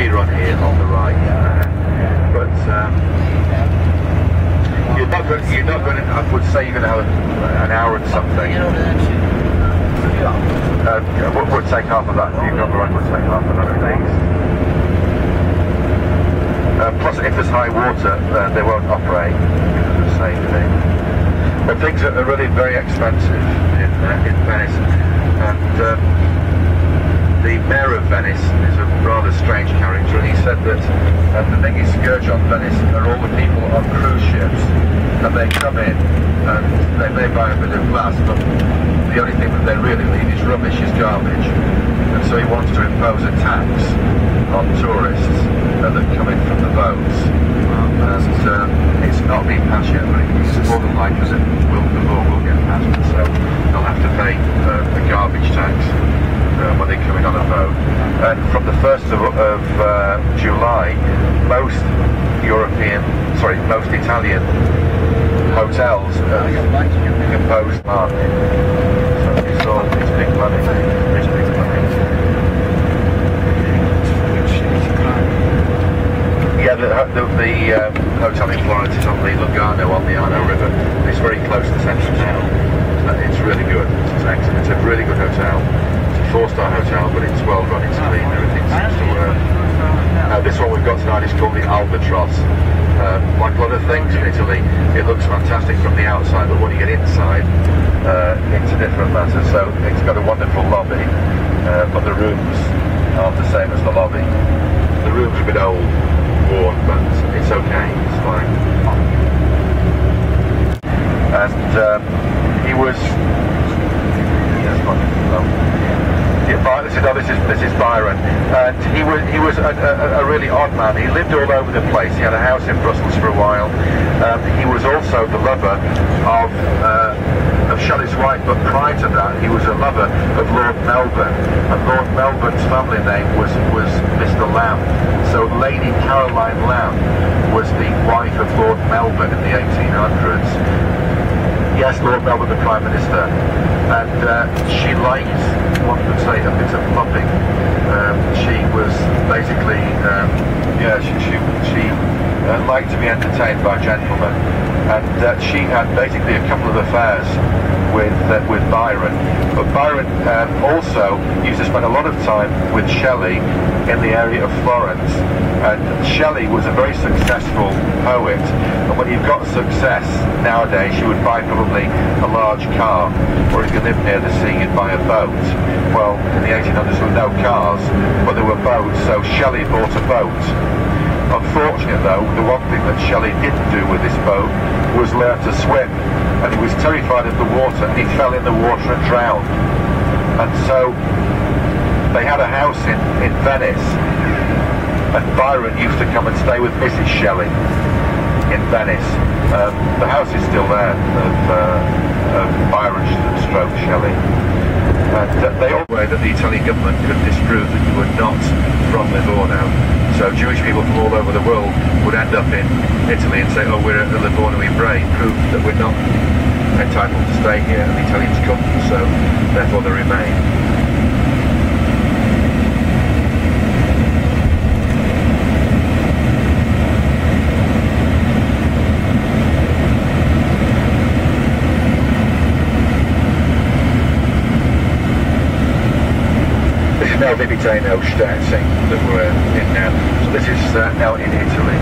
speed run here on the right, but you're not going to. I would say you're going to have an hour and something. Would take half of that. You've got the right. Would take half of that at least. Plus, if there's high water, they won't operate because of safety. But things are really very expensive in Venice, and the mayor of Venice is a rather strange character, and he said that the biggest scourge on Venice are all the people on cruise ships, and they come in and they may buy a bit of glass, but the only thing that they really leave is rubbish, is garbage. And so he wants to impose a tax on tourists that come in from the boats. And it's not been passed yet, but it's more than likely that the law will get passed, and so they'll have to pay a garbage tax when they come in on a boat. And from the 1st of July, most Italian hotels imposed market. So it's big money. It's big money. Yeah, the hotel in Florence is on the Lugano, on the Arno River. It's very close to central town. It's really good. It's excellent. It's a really good hotel. It's a 4-star hotel, but it's well run, it's clean, everything seems to work. This one we've got tonight is called the Albatross. Like a lot of things in Italy, it looks fantastic from the outside, but when you get inside, it's a different matter. So it's got a wonderful lobby, but the rooms aren't the same as the lobby. The room's a bit old, worn, but it's okay, it's fine. And he was... This is Byron, and he was a really odd man. He lived all over the place. He had a house in Brussels for a while. He was also the lover of Shelley's wife, but prior to that, he was a lover of Lord Melbourne, and Lord Melbourne's family name was Mr. Lamb. So Lady Caroline Lamb was the wife of Lord Melbourne in the 1800s. Yes, Lord Melbourne, the Prime Minister, and she liked, one could say, a bit of loving. She was basically, she liked to be entertained by gentlemen, and she had basically a couple of affairs with Byron. But Byron also used to spend a lot of time with Shelley in the area of Florence, and Shelley was a very successful poet, and when you've got success nowadays, you would buy probably a large car, or if you live near the sea, you'd buy a boat. Well, in the 1800s there were no cars, but there were boats, so Shelley bought a boat. Unfortunately though, the one thing that Shelley didn't do with this boat was learn to swim, and he was terrified of the water, and he fell in the water and drowned. And so they had a house in Venice, and Byron used to come and stay with Mrs. Shelley in Venice. The house is still there, of Byron stroke Shelley. And they all way that the Italian government could disprove that you were not from Livorno. So Jewish people from all over the world would end up in Italy and say, oh, we're at the Livorno Ebrei, proof that we're not entitled to stay here, and the Italians couldn't, so therefore they remain. Now Vivitano Statzing that we're in now. So this is now in Italy.